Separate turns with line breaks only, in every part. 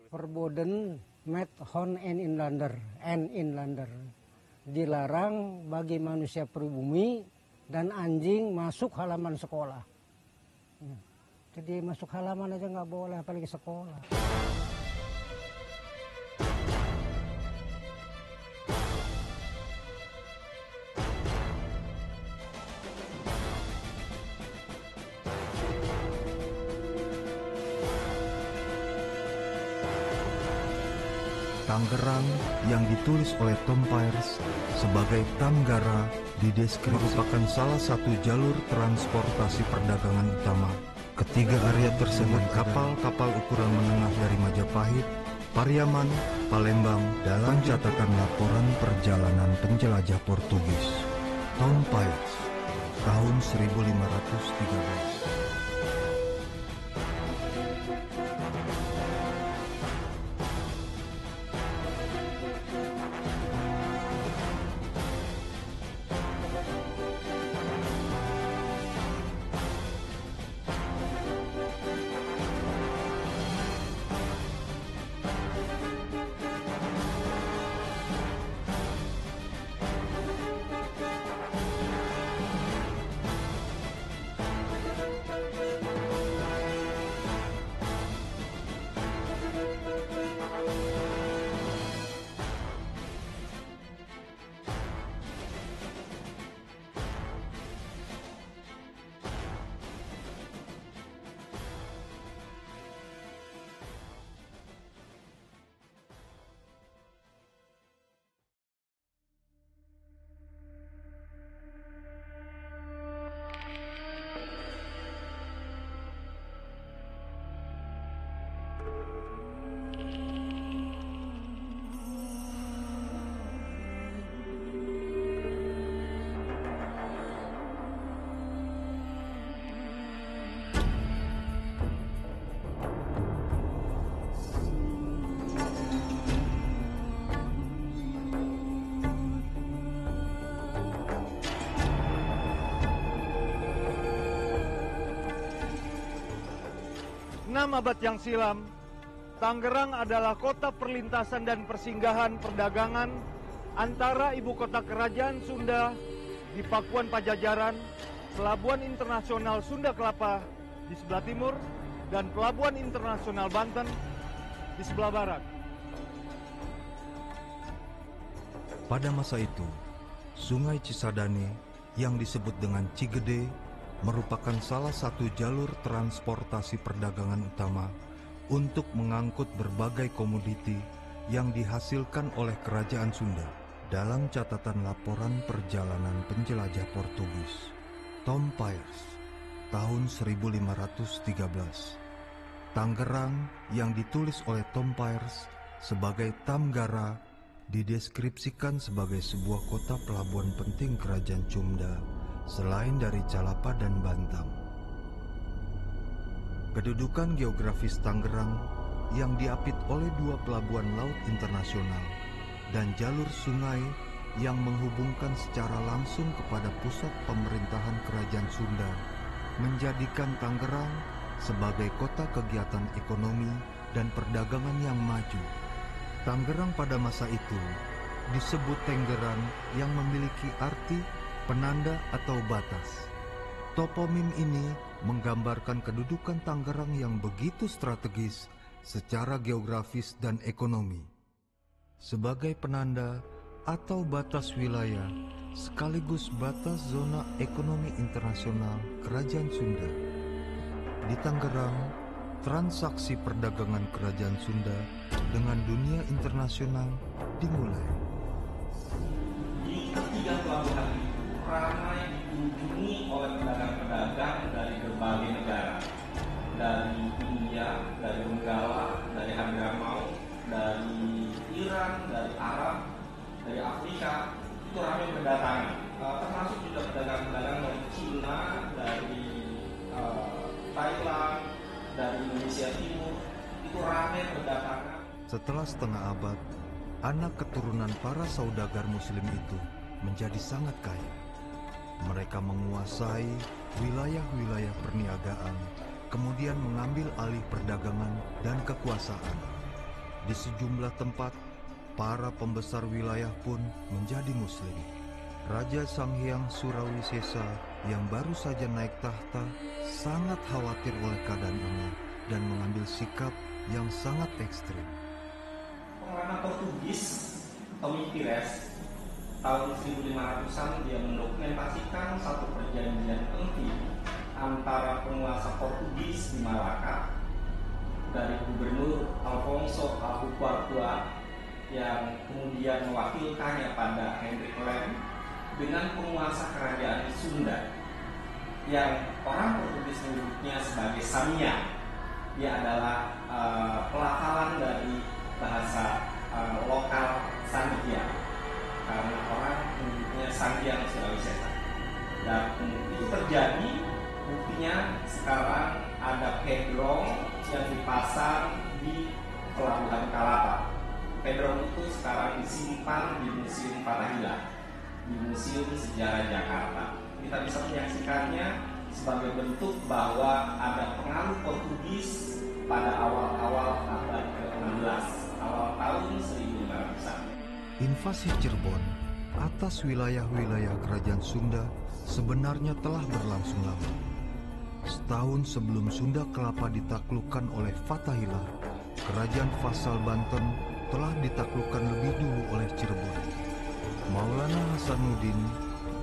Verboden met hond en inlander. Dilarang bagi manusia pribumi dan anjing masuk halaman sekolah. Jadi masuk halaman aja nggak boleh, apalagi sekolah.
Tangerang yang ditulis oleh Tom Peirce sebagai Tamgara merupakan salah satu jalur transportasi perdagangan utama. Ketiga area tersebut kapal-kapal ukuran menengah dari Majapahit, Pariaman, Palembang dalam catatan laporan perjalanan penjelajah Portugis Tom Peirce tahun 1513.
Abad yang silam, Tangerang adalah kota perlintasan dan persinggahan perdagangan antara ibu kota kerajaan Sunda di Pakuan Pajajaran, Pelabuhan Internasional Sunda Kelapa di sebelah timur, dan Pelabuhan Internasional Banten di sebelah barat.
Pada masa itu, Sungai Cisadane yang disebut dengan Cigede merupakan salah satu jalur transportasi perdagangan utama untuk mengangkut berbagai komoditi yang dihasilkan oleh kerajaan Sunda. Dalam catatan laporan perjalanan penjelajah Portugis Tom Peirce tahun 1513, Tangerang yang ditulis oleh Tom Peirce sebagai Tamgara dideskripsikan sebagai sebuah kota pelabuhan penting kerajaan Sunda selain dari Calapa dan Bantam. Kedudukan geografis Tangerang yang diapit oleh dua pelabuhan laut internasional dan jalur sungai yang menghubungkan secara langsung kepada pusat pemerintahan kerajaan Sunda menjadikan Tangerang sebagai kota kegiatan ekonomi dan perdagangan yang maju. Tangerang pada masa itu disebut Tenggeran yang memiliki arti penanda atau batas. Toponim ini menggambarkan kedudukan Tangerang yang begitu strategis secara geografis dan ekonomi. Sebagai penanda atau batas wilayah sekaligus batas zona ekonomi internasional Kerajaan Sunda. Di Tangerang, transaksi perdagangan Kerajaan Sunda dengan dunia internasional dimulai.
Di ketiga pelabuhan itu ramai dikunjungi oleh pedagang-pedagang dari berbagai negara, dari India, dari Donggala, dari Hadramaut, dari Iran, dari Arab, dari Afrika. Itu ramai berdatangan, termasuk juga pedagang-pedagang dari Cina, dari Thailand, dari Indonesia Timur. Itu ramai berdatangan.
Setelah setengah abad, anak keturunan para saudagar Muslim itu menjadi sangat kaya. Mereka menguasai wilayah-wilayah perniagaan, kemudian mengambil alih perdagangan dan kekuasaan. Di sejumlah tempat, para pembesar wilayah pun menjadi Muslim. Raja Sanghyang Surawisesa yang baru saja naik tahta sangat khawatir oleh keadaan ini dan mengambil sikap yang sangat ekstrim.
Pengelana Portugis, Tommy Pires, tahun 1500-an dia mendokumentasikan satu perjanjian penting antara penguasa Portugis di Malaka dari Gubernur Alfonso Albuquerque yang kemudian mewakilkannya pada Hendrik Lem dengan penguasa kerajaan Sunda yang orang Portugis menyebutnya sebagai Samia. Dia adalah pelafalan dari bahasa lokal Sandia, karena orang menyebutnya Sandia Surawisesa. Dan itu terjadi, buktinya sekarang ada pedrong yang dipasang di Pelabuhan Kalapa. Pedrong itu sekarang disimpan di Museum Fathahillah, di Museum Sejarah Jakarta. Kita bisa menyaksikannya sebagai bentuk bahwa ada pengaruh Portugis pada awal-awal abad ke-16, awal tahun 1500-an.
Invasi Cirebon atas wilayah-wilayah kerajaan Sunda sebenarnya telah berlangsung lama. Setahun sebelum Sunda Kelapa ditaklukkan oleh Fathahillah, kerajaan Fasal Banten telah ditaklukkan lebih dulu oleh Cirebon. Maulana Hasanuddin,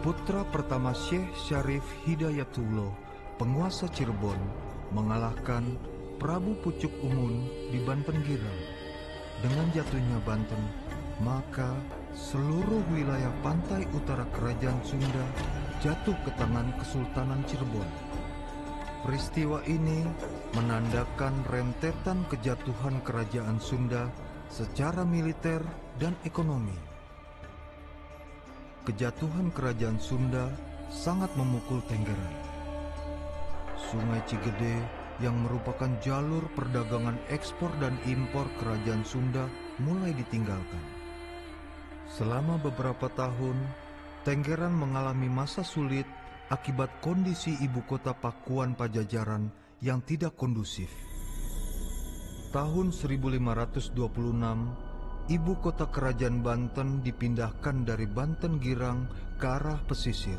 putra pertama Syekh Syarif Hidayatullah, penguasa Cirebon, mengalahkan Prabu Pucuk Umun di Banten Girang. Dengan jatuhnya Banten, maka seluruh wilayah pantai utara kerajaan Sunda jatuh ke tangan Kesultanan Cirebon. Peristiwa ini menandakan rentetan kejatuhan kerajaan Sunda secara militer dan ekonomi. Kejatuhan kerajaan Sunda sangat memukul Tenggeran. Sungai Cigede yang merupakan jalur perdagangan ekspor dan impor kerajaan Sunda mulai ditinggalkan. Selama beberapa tahun, Tenggeran mengalami masa sulit akibat kondisi ibu kota Pakuan Pajajaran yang tidak kondusif. Tahun 1526, ibu kota kerajaan Banten dipindahkan dari Banten Girang ke arah pesisir.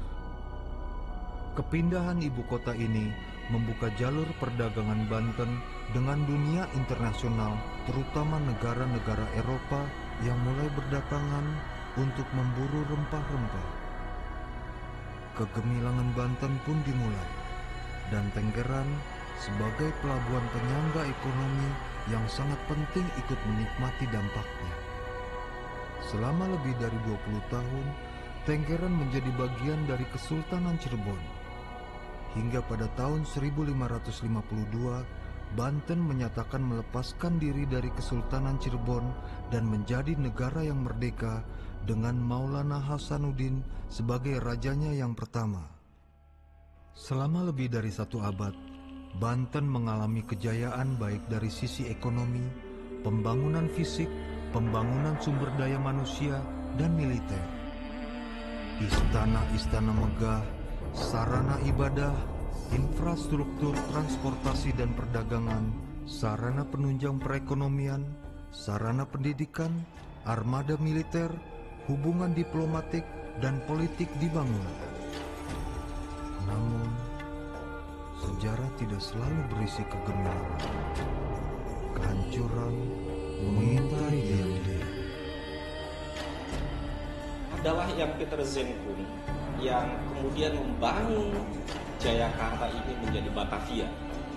Kepindahan ibu kota ini membuka jalur perdagangan Banten dengan dunia internasional, terutama negara-negara Eropa yang mulai berdatangan untuk memburu rempah-rempah. Kegemilangan Banten pun dimulai, dan Tenggeran sebagai pelabuhan penyangga ekonomi yang sangat penting ikut menikmati dampaknya. Selama lebih dari 20 tahun, Tenggeran menjadi bagian dari Kesultanan Cirebon. Hingga pada tahun 1552, Banten menyatakan melepaskan diri dari Kesultanan Cirebon dan menjadi negara yang merdeka dengan Maulana Hasanuddin sebagai rajanya yang pertama. Selama lebih dari 1 abad, Banten mengalami kejayaan baik dari sisi ekonomi, pembangunan fisik, pembangunan sumber daya manusia, dan militer. Istana-istana megah, sarana ibadah, infrastruktur transportasi dan perdagangan, sarana penunjang perekonomian, sarana pendidikan, armada militer, hubungan diplomatik, dan politik dibangun. Namun, sejarah tidak selalu berisi kegemilangan. Kehancuran mengintai dia.
Adalah yang Peter Zenkun yang kemudian membangun Jayakarta ini menjadi Batavia,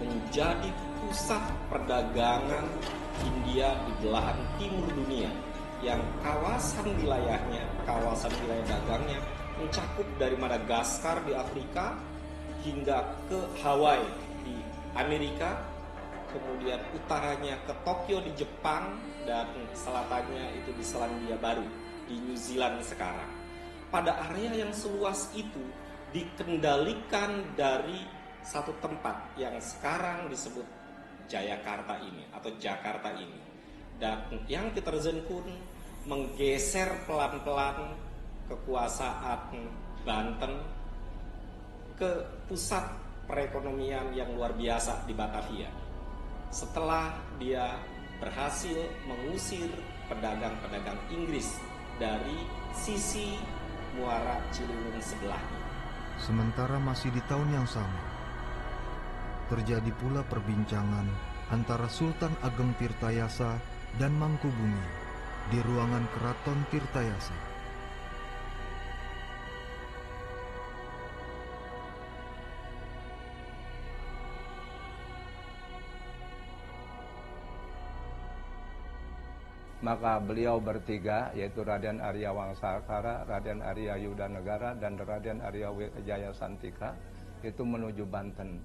menjadi pusat perdagangan Hindia di belahan timur dunia, yang kawasan wilayahnya, kawasan wilayah dagangnya mencakup dari Madagaskar di Afrika hingga ke Hawaii di Amerika, kemudian utaranya ke Tokyo di Jepang, dan selatannya itu di Selandia Baru di New Zealand sekarang. Pada area yang seluas itu dikendalikan dari satu tempat yang sekarang disebut Jayakarta ini atau Jakarta ini. Dan yang Peter Zenkun menggeser pelan-pelan kekuasaan Banten ke pusat perekonomian yang luar biasa di Batavia. Setelah dia berhasil mengusir pedagang-pedagang Inggris dari sisi Muara Ciliwung sebelah.
Sementara masih di tahun yang sama, terjadi pula perbincangan antara Sultan Ageng Tirtayasa dan Mangkubumi di ruangan Keraton Tirtayasa.
Maka beliau bertiga, yaitu Raden Arya Wangsakara, Raden Arya Yudanegara, dan Raden Arya Wijaya Santika, itu menuju Banten.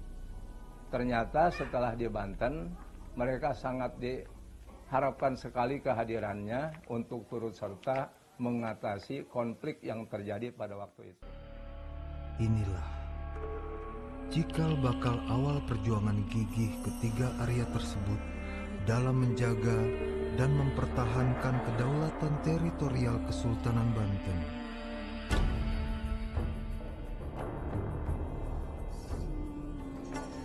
Ternyata setelah di Banten, mereka sangat diharapkan sekali kehadirannya untuk turut serta mengatasi konflik yang terjadi pada waktu itu.
Inilah cikal bakal awal perjuangan gigih ketiga Arya tersebut dalam menjaga dan mempertahankan kedaulatan teritorial Kesultanan Banten.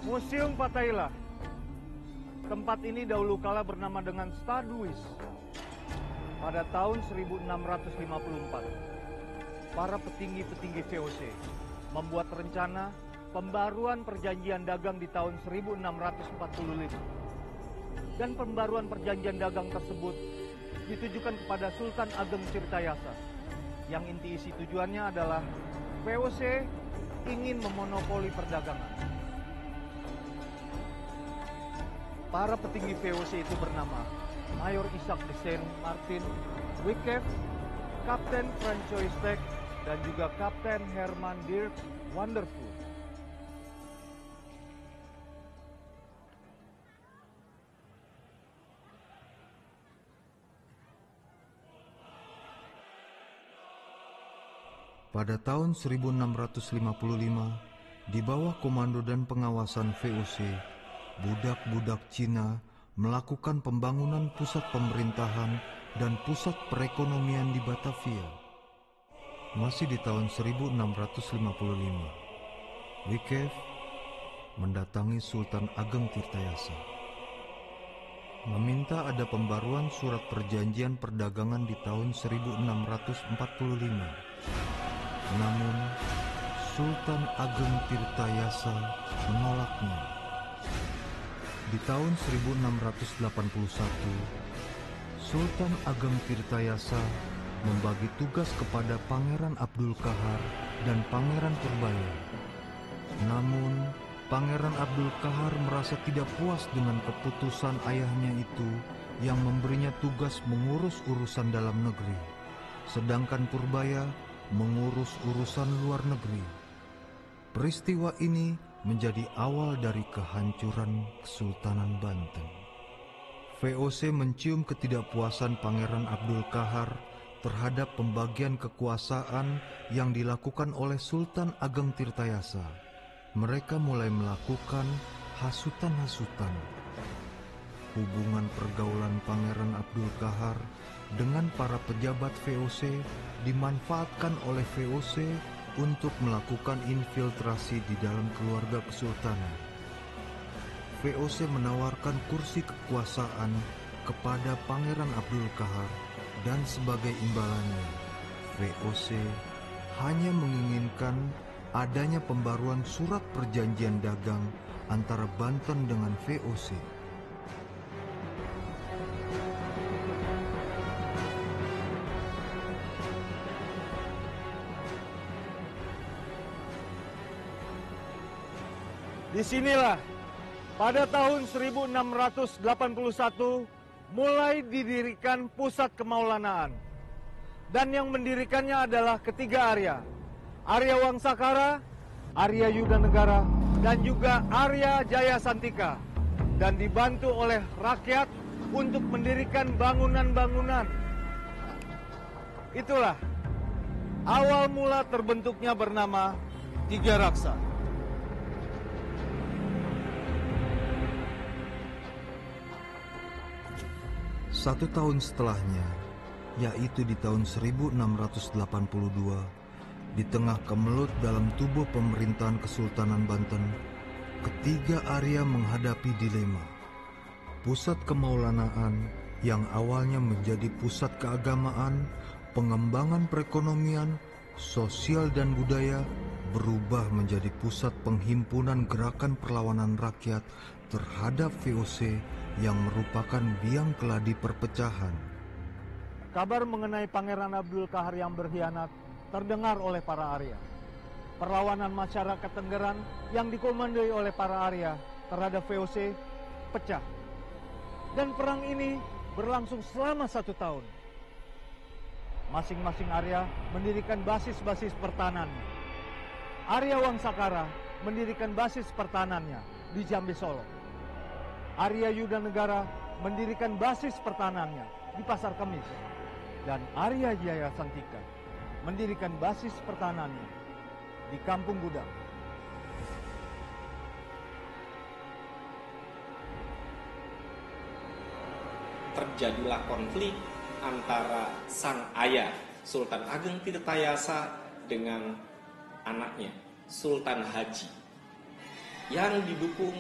Museum Fatahillah. Tempat ini dahulu kala bernama dengan Staduis. Pada tahun 1654, para petinggi-petinggi VOC membuat rencana pembaruan perjanjian dagang di tahun 1645. Dan pembaruan perjanjian dagang tersebut ditujukan kepada Sultan Ageng Tirtayasa, yang inti isi tujuannya adalah VOC ingin memonopoli perdagangan. Para petinggi VOC itu bernama Mayor Isaac de Saint Martin Wycliffe, Kapten Francois Steck, dan juga Kapten Herman Dirk Wonderful.
Pada tahun 1655, di bawah komando dan pengawasan VOC, budak-budak Cina melakukan pembangunan pusat pemerintahan dan pusat perekonomian di Batavia. Masih di tahun 1655, Wycliffe mendatangi Sultan Ageng Tirtayasa, meminta ada pembaruan surat perjanjian perdagangan di tahun 1645. Namun, Sultan Ageng Tirtayasa menolaknya. Di tahun 1681, Sultan Ageng Tirtayasa membagi tugas kepada Pangeran Abdul Kahar dan Pangeran Purbaya. Namun, Pangeran Abdul Kahar merasa tidak puas dengan keputusan ayahnya itu yang memberinya tugas mengurus urusan dalam negeri, sedangkan Purbaya mengurus urusan luar negeri. Peristiwa ini menjadi awal dari kehancuran Kesultanan Banten. VOC mencium ketidakpuasan Pangeran Abdul Kahar terhadap pembagian kekuasaan yang dilakukan oleh Sultan Ageng Tirtayasa. Mereka mulai melakukan hasutan-hasutan. Hubungan pergaulan Pangeran Abdul Kahar dengan para pejabat VOC dimanfaatkan oleh VOC untuk melakukan infiltrasi di dalam keluarga kesultanan. VOC menawarkan kursi kekuasaan kepada Pangeran Abdul Kahar dan sebagai imbalannya, VOC hanya menginginkan adanya pembaruan surat perjanjian dagang antara Banten dengan VOC.
Disinilah pada tahun 1681 mulai didirikan pusat kemaulanaan. Dan yang mendirikannya adalah ketiga Arya. Arya Wangsakara, Arya Yudanegara, dan juga Arya Jaya Santika. Dan dibantu oleh rakyat untuk mendirikan bangunan-bangunan. Itulah awal mula terbentuknya bernama Tiga Raksa.
Satu tahun setelahnya, yaitu di tahun 1682, di tengah kemelut dalam tubuh pemerintahan Kesultanan Banten, ketiga Arya menghadapi dilema. pusat kemaulanaan yang awalnya menjadi pusat keagamaan, pengembangan perekonomian, sosial dan budaya berubah menjadi pusat penghimpunan gerakan perlawanan rakyat terhadap VOC yang merupakan biang keladi perpecahan.
Kabar mengenai Pangeran Abdul Kahar yang berkhianat terdengar oleh para Arya. Perlawanan masyarakat Tenggeran yang dikomandoi oleh para Arya terhadap VOC pecah. Dan perang ini berlangsung selama 1 tahun. Masing-masing Arya mendirikan basis-basis pertahanannya. Arya Wangsakara mendirikan basis pertahanannya di Jambe Solo. Arya Yudanegara mendirikan basis pertahanannya di Pasar Kemis. Dan Arya Jaya Santika mendirikan basis pertahanannya di Kampung Gudang.
Terjadilah konflik antara sang ayah Sultan Ageng Tirtayasa dengan anaknya Sultan Haji yang didukung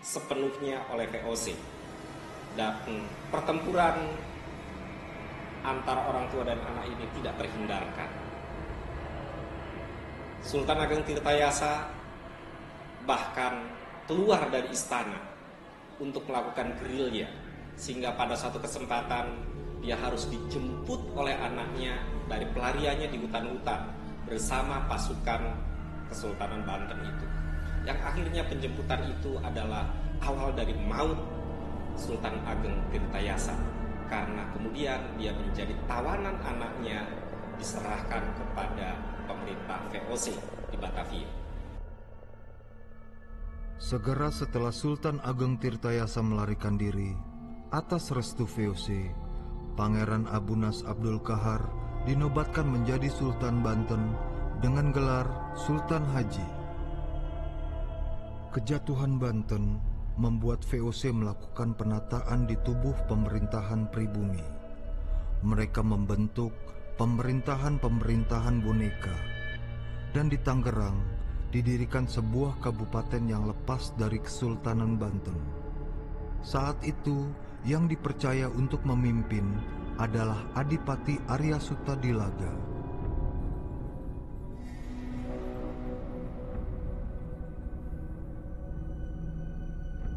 sepenuhnya oleh VOC. Dan pertempuran antara orang tua dan anak ini tidak terhindarkan. Sultan Ageng Tirtayasa bahkan keluar dari istana untuk melakukan gerilya, sehingga pada suatu kesempatan dia harus dijemput oleh anaknya dari pelariannya di hutan-hutan bersama pasukan Kesultanan Banten itu. Yang akhirnya penjemputan itu adalah awal dari maut Sultan Ageng Tirtayasa, karena kemudian dia menjadi tawanan anaknya diserahkan kepada pemerintah VOC di Batavia.
Segera setelah Sultan Ageng Tirtayasa melarikan diri, atas restu VOC, Pangeran Abunas Abdul Kahar dinobatkan menjadi Sultan Banten dengan gelar Sultan Haji. Kejatuhan Banten membuat VOC melakukan penataan di tubuh pemerintahan pribumi. Mereka membentuk pemerintahan-pemerintahan boneka, dan di Tangerang didirikan sebuah kabupaten yang lepas dari Kesultanan Banten. Saat itu, yang dipercaya untuk memimpin adalah Adipati Arya Sutadilaga.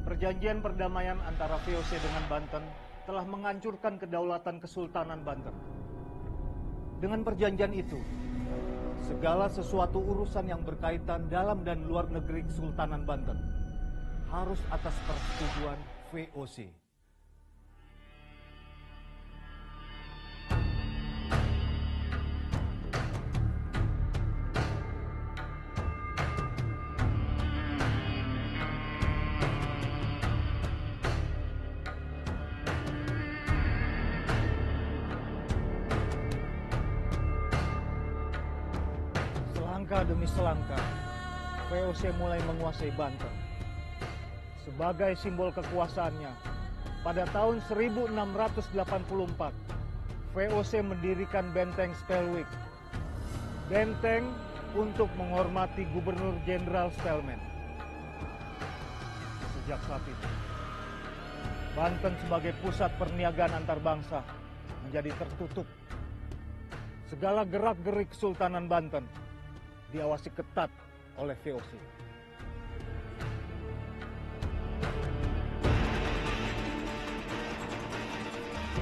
Perjanjian perdamaian antara VOC dengan Banten telah menghancurkan kedaulatan Kesultanan Banten. Dengan perjanjian itu, segala sesuatu urusan yang berkaitan dalam dan luar negeri Kesultanan Banten harus atas persetujuan VOC. Selangkah demi selangkah, VOC mulai menguasai Banten. Sebagai simbol kekuasaannya, pada tahun 1684, VOC mendirikan benteng Spelwick. Benteng untuk menghormati Gubernur Jenderal Spelman. Sejak saat itu, Banten sebagai pusat perniagaan antar bangsa menjadi tertutup. Segala gerak-gerik Kesultanan Banten diawasi ketat oleh VOC.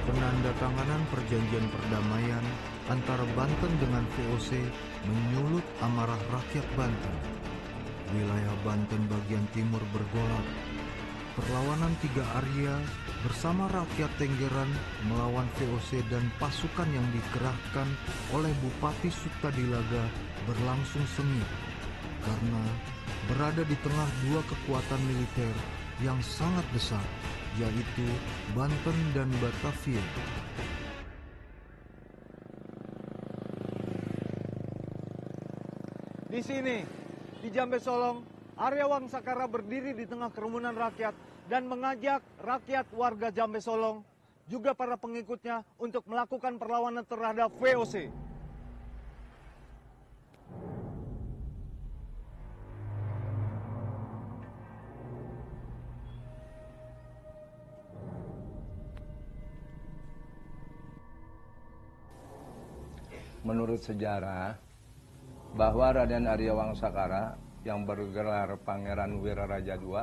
Penandatanganan perjanjian perdamaian antara Banten dengan VOC menyulut amarah rakyat Banten. Wilayah Banten bagian timur bergolak. Perlawanan tiga Arya bersama rakyat Tenggeran melawan VOC dan pasukan yang dikerahkan oleh Bupati Sutadilaga berlangsung sengit karena berada di tengah dua kekuatan militer yang sangat besar, yaitu Banten dan Batavia.
Di sini, di Jambe Solong, Arya Wangsakara berdiri di tengah kerumunan rakyat dan mengajak rakyat warga Jambe Solong, juga para pengikutnya untuk melakukan perlawanan terhadap VOC.
menurut sejarah bahwa Raden Arya Wangsakara yang bergelar Pangeran Wiraraja II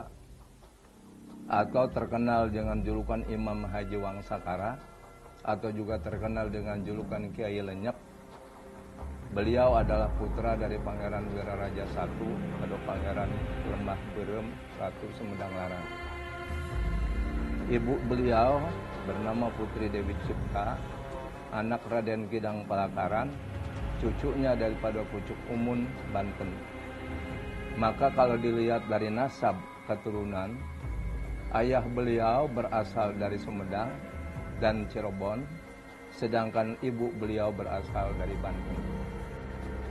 atau terkenal dengan julukan Imam Haji Wangsakara atau juga terkenal dengan julukan Kiai Lenyap. Beliau adalah putra dari Pangeran Wiraraja I atau Pangeran Lembah Berem I Sumedang Larang. Ibu beliau bernama Putri Dewi Cipta, anak Raden Kidang Palakaran, cucunya daripada Pucuk Umun, Banten. Maka kalau dilihat dari nasab keturunan, ayah beliau berasal dari Sumedang dan Cirebon, sedangkan ibu beliau berasal dari Banten.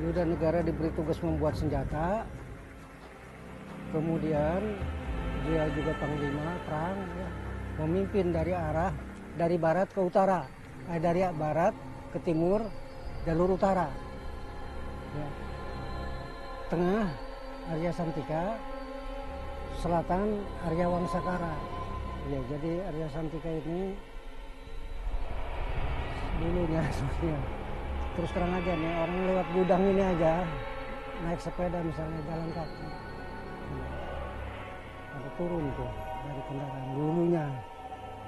Yudanegara diberi tugas membuat senjata, kemudian dia juga panglima perang, ya, memimpin dari barat ke utara, dari barat ke timur, jalur utara, ya. Tengah Arya Santika, selatan Arya Wangsakara. Ya, jadi Arya Santika ini dulunya sebenarnya, terus terang aja nih, orang lewat gudang ini aja naik sepeda misalnya, jalan kaki, ada turun tuh dari kendaraan dulunya,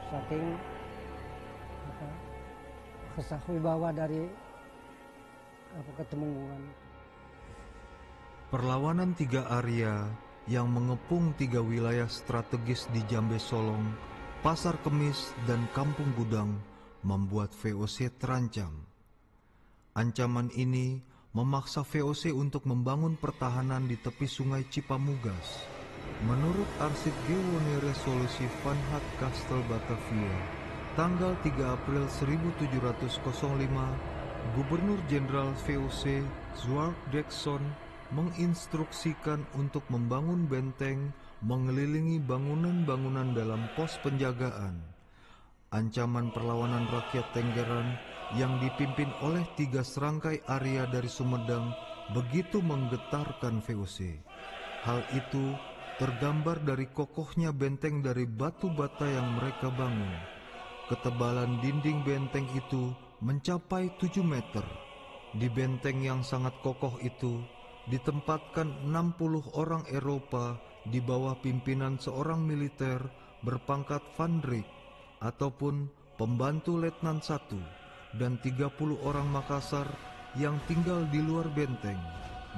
saking kesah wibawa dari ketemunggungan.
Perlawanan tiga Arya yang mengepung tiga wilayah strategis di Jambe Solong, Pasar Kemis, dan Kampung Gudang membuat VOC terancam. Ancaman ini memaksa VOC untuk membangun pertahanan di tepi sungai Cipamugas. Menurut arsip Gewone Resolusi Van Hat Kastel Batavia, tanggal 3 April 1705, Gubernur Jenderal VOC Zwark Dekson menginstruksikan untuk membangun benteng mengelilingi bangunan-bangunan dalam pos penjagaan. Ancaman perlawanan rakyat Tenggeran yang dipimpin oleh tiga serangkai Arya dari Sumedang begitu menggetarkan VOC. Hal itu tergambar dari kokohnya benteng dari batu bata yang mereka bangun. Ketebalan dinding benteng itu mencapai 7 meter. Di benteng yang sangat kokoh itu ditempatkan 60 orang Eropa di bawah pimpinan seorang militer berpangkat Van Dijk ataupun pembantu Letnan 1 dan 30 orang Makassar yang tinggal di luar benteng.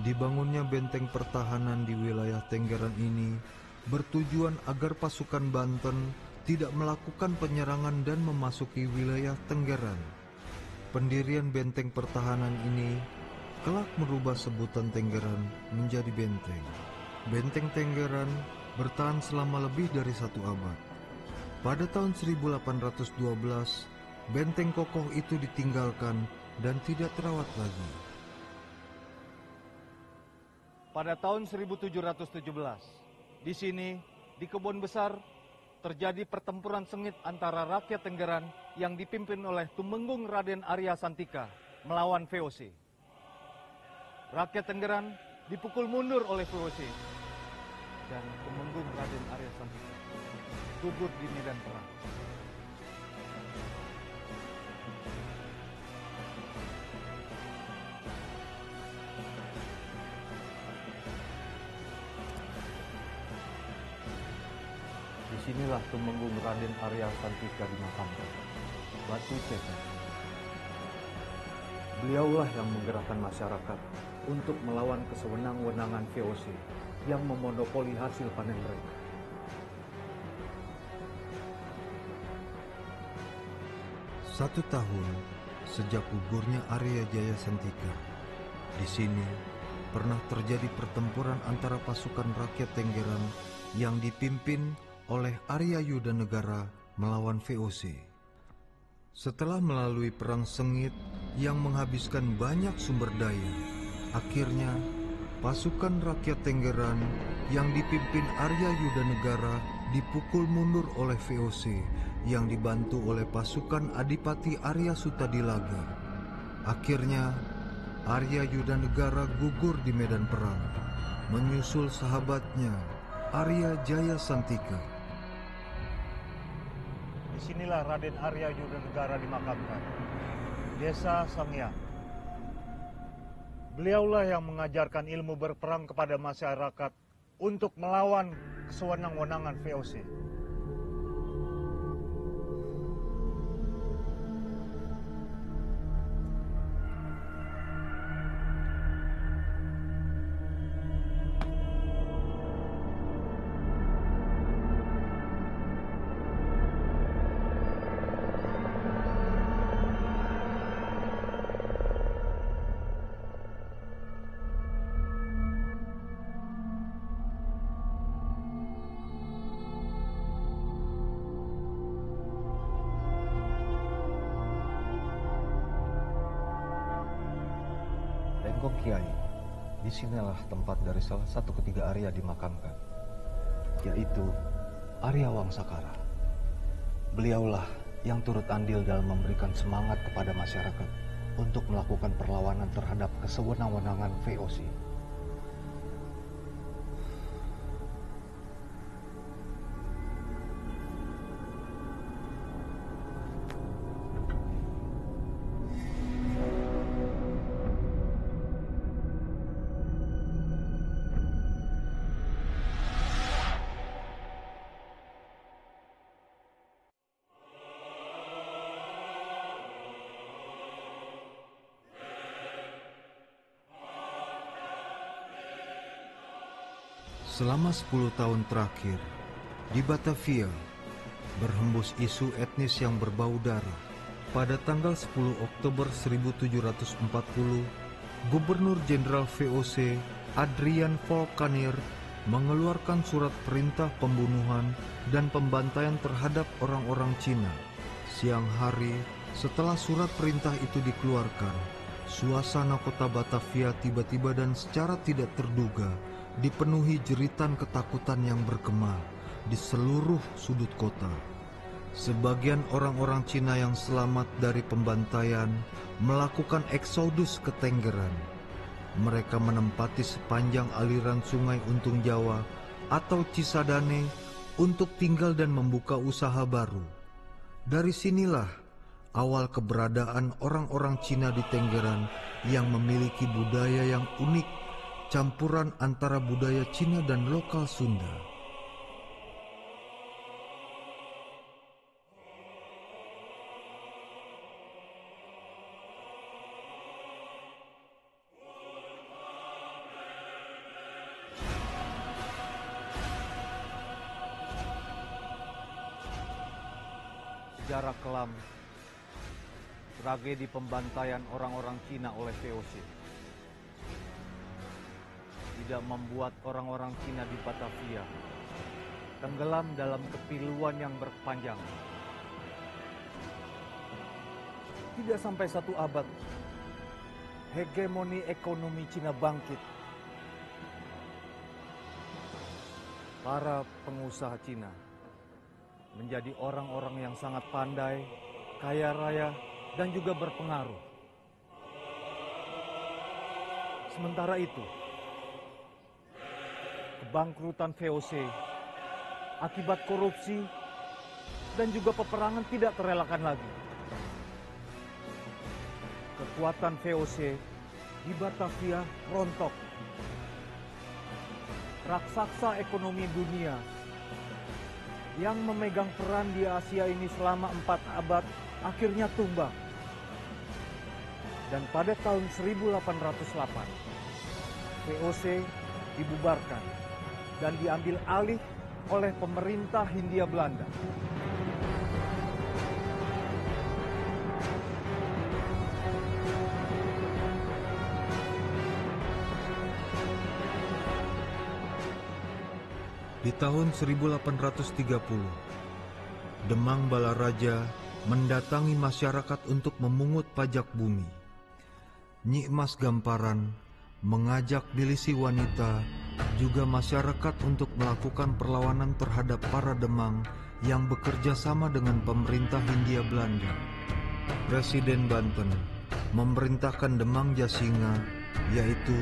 Dibangunnya benteng pertahanan di wilayah Tenggeran ini bertujuan agar pasukan Banten tidak melakukan penyerangan dan memasuki wilayah Tenggeran. Pendirian benteng pertahanan ini kelak merubah sebutan Tenggeran menjadi benteng. Benteng Tenggeran bertahan selama lebih dari 1 abad. Pada tahun 1812, benteng kokoh itu ditinggalkan dan tidak terawat lagi.
Pada tahun 1717, di sini, di Kebun Besar, terjadi pertempuran sengit antara rakyat Tenggeran yang dipimpin oleh Tumenggung Raden Arya Santika melawan VOC. Rakyat Tenggeran dipukul mundur oleh VOC dan Tumenggung Raden Arya Santika gugur di medan perang. Disinilah Tumenggung Raden Arya Santika dimakamkan, Batu Cetak. Beliaulah yang menggerakkan masyarakat untuk melawan kesewenang-wenangan VOC yang memonopoli hasil panen mereka.
Satu tahun sejak gugurnya Arya Jaya Santika, di sini pernah terjadi pertempuran antara pasukan rakyat Tenggeran yang dipimpin oleh Arya Yudanegara melawan VOC. Setelah melalui perang sengit yang menghabiskan banyak sumber daya, akhirnya pasukan rakyat Tenggeran yang dipimpin Arya Yudanegara dipukul mundur oleh VOC yang dibantu oleh pasukan Adipati Arya Sutadilaga. Akhirnya Arya Yudanegara gugur di medan perang, menyusul sahabatnya Arya Jaya Santika.
Disinilah Raden Arya Yudanegara dimakamkan, Desa Sangyang. Beliaulah yang mengajarkan ilmu berperang kepada masyarakat untuk melawan kesewenang-wenangan VOC.
Tengkok Kiai, disinilah tempat dari salah satu ketiga Arya dimakamkan, yaitu Arya Wangsakara. Beliaulah yang turut andil dalam memberikan semangat kepada masyarakat untuk melakukan perlawanan terhadap kesewenang-wenangan VOC. Selama 10 tahun terakhir, di Batavia, berhembus isu etnis yang berbau darah. Pada tanggal 10 Oktober 1740, Gubernur Jenderal VOC Adrian Volkanier mengeluarkan surat perintah pembunuhan dan pembantaian terhadap orang-orang Cina. Siang hari setelah surat perintah itu dikeluarkan, suasana kota Batavia tiba-tiba dan secara tidak terduga dipenuhi jeritan ketakutan yang bergema di seluruh sudut kota. Sebagian orang-orang Cina yang selamat dari pembantaian melakukan eksodus ke Tenggeran. Mereka menempati sepanjang aliran sungai Untung Jawa atau Cisadane untuk tinggal dan membuka usaha baru. Dari sinilah awal keberadaan orang-orang Cina di Tenggeran yang memiliki budaya yang unik, campuran antara budaya Cina dan lokal Sunda.
Sejarah kelam tragedi pembantaian orang-orang Cina oleh VOC tidak membuat orang-orang Cina di Batavia tenggelam dalam kepiluan yang berkepanjangan. Tidak sampai 1 abad, hegemoni ekonomi Cina bangkit. Para pengusaha Cina menjadi orang-orang yang sangat pandai, kaya raya, dan juga berpengaruh. Sementara itu, kebangkrutan VOC akibat korupsi dan juga peperangan tidak terelakkan lagi. Kekuatan VOC di Batavia rontok. Raksasa ekonomi dunia yang memegang peran di Asia ini selama 4 abad akhirnya tumbang. Dan pada tahun 1808, VOC dibubarkan dan diambil alih oleh pemerintah Hindia Belanda.
Di tahun 1830, Demang Balaraja mendatangi masyarakat untuk memungut pajak bumi. Nyi Mas Gamparan mengajak milisi wanita juga masyarakat untuk melakukan perlawanan terhadap para Demang yang bekerja sama dengan pemerintah Hindia Belanda. Presiden Banten memerintahkan Demang Jasinga, yaitu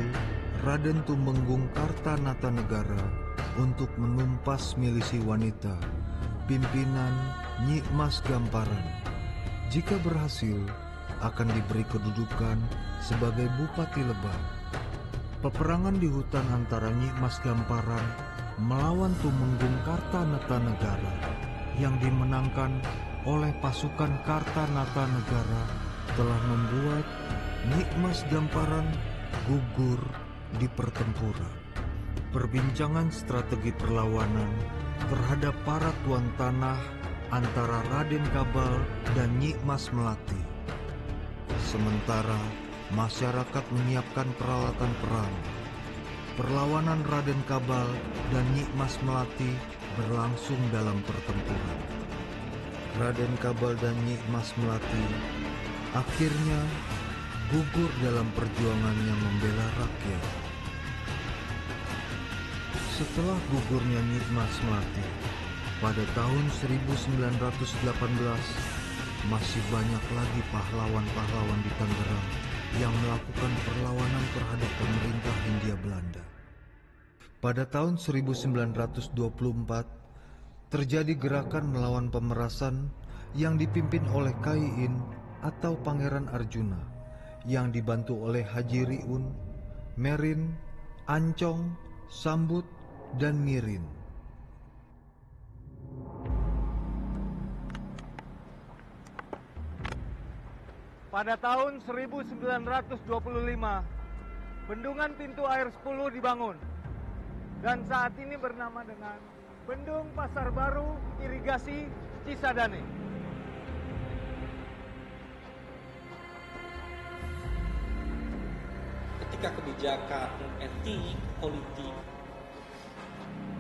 Raden Tumenggung Kartanata-Negara, untuk menumpas milisi wanita, pimpinan Nyi Mas Gamparan. Jika berhasil, akan diberi kedudukan sebagai Bupati Lebak. peperangan di hutan antara Nyi Mas Gamparan melawan Tumenggung Kartanegara yang dimenangkan oleh pasukan Kartanegara telah membuat Nyi Mas Gamparan gugur di pertempuran. Perbincangan strategi perlawanan terhadap para tuan tanah antara Raden Kabal dan Nyi Mas Melati. Sementara masyarakat menyiapkan peralatan perang, perlawanan Raden Kabal dan Nyi Mas Melati berlangsung dalam pertempuran. Raden Kabal dan Nyi Mas Melati akhirnya gugur dalam perjuangannya membela rakyat. Setelah gugurnya Nyi Mas Melati pada tahun 1918, masih banyak lagi pahlawan-pahlawan di Tangerang yang melakukan perlawanan terhadap pemerintah Hindia Belanda. Pada tahun 1924, terjadi gerakan melawan pemerasan yang dipimpin oleh Kaiin atau Pangeran Arjuna, yang dibantu oleh Haji Riun, Merin, Ancong, Sambut, dan Mirin.
Pada tahun 1925, bendungan pintu air 10 dibangun dan saat ini bernama dengan Bendung Pasar Baru Irigasi Cisadane.
Ketika kebijakan etik politik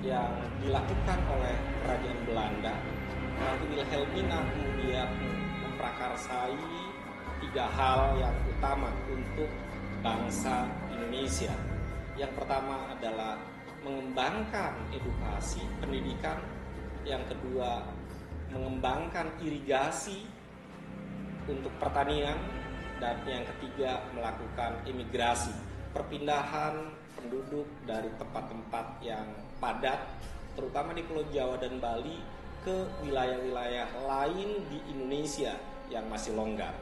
yang dilakukan oleh kerajaan Belanda, Ratu Wilhelmina kemudian memprakarsai 3 hal yang utama untuk bangsa Indonesia. Yang pertama adalah mengembangkan edukasi, pendidikan. Yang kedua, mengembangkan irigasi untuk pertanian. Dan yang ketiga, melakukan imigrasi, perpindahan penduduk dari tempat-tempat yang padat, terutama di Pulau Jawa dan Bali, ke wilayah-wilayah lain di Indonesia yang masih longgar.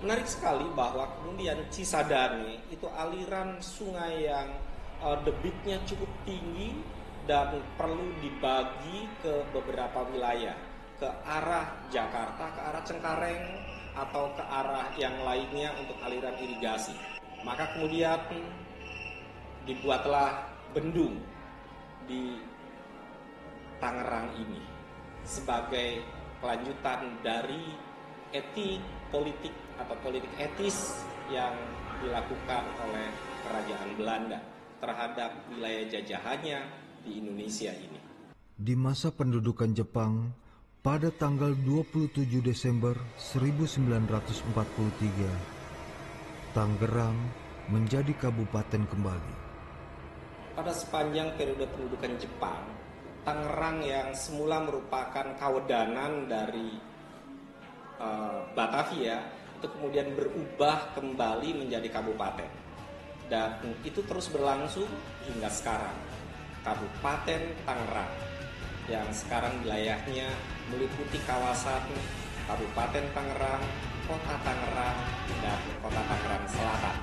Menarik sekali bahwa kemudian Cisadane itu aliran sungai yang debitnya cukup tinggi dan perlu dibagi ke beberapa wilayah, ke arah Jakarta, ke arah Cengkareng, atau ke arah yang lainnya untuk aliran irigasi. Maka kemudian dibuatlah bendung di Tangerang ini sebagai kelanjutan dari etik politik atau politik etis yang dilakukan oleh kerajaan Belanda terhadap wilayah jajahannya di Indonesia ini.
Di masa pendudukan Jepang, pada tanggal 27 Desember 1943, Tangerang menjadi kabupaten kembali.
Pada sepanjang periode pendudukan Jepang, Tangerang yang semula merupakan kawedanan dari Batavia itu kemudian berubah kembali menjadi kabupaten. Dan itu terus berlangsung hingga sekarang. Kabupaten Tangerang yang sekarang wilayahnya meliputi kawasan Kabupaten Tangerang, Kota Tangerang, dan Kota Tangerang Selatan.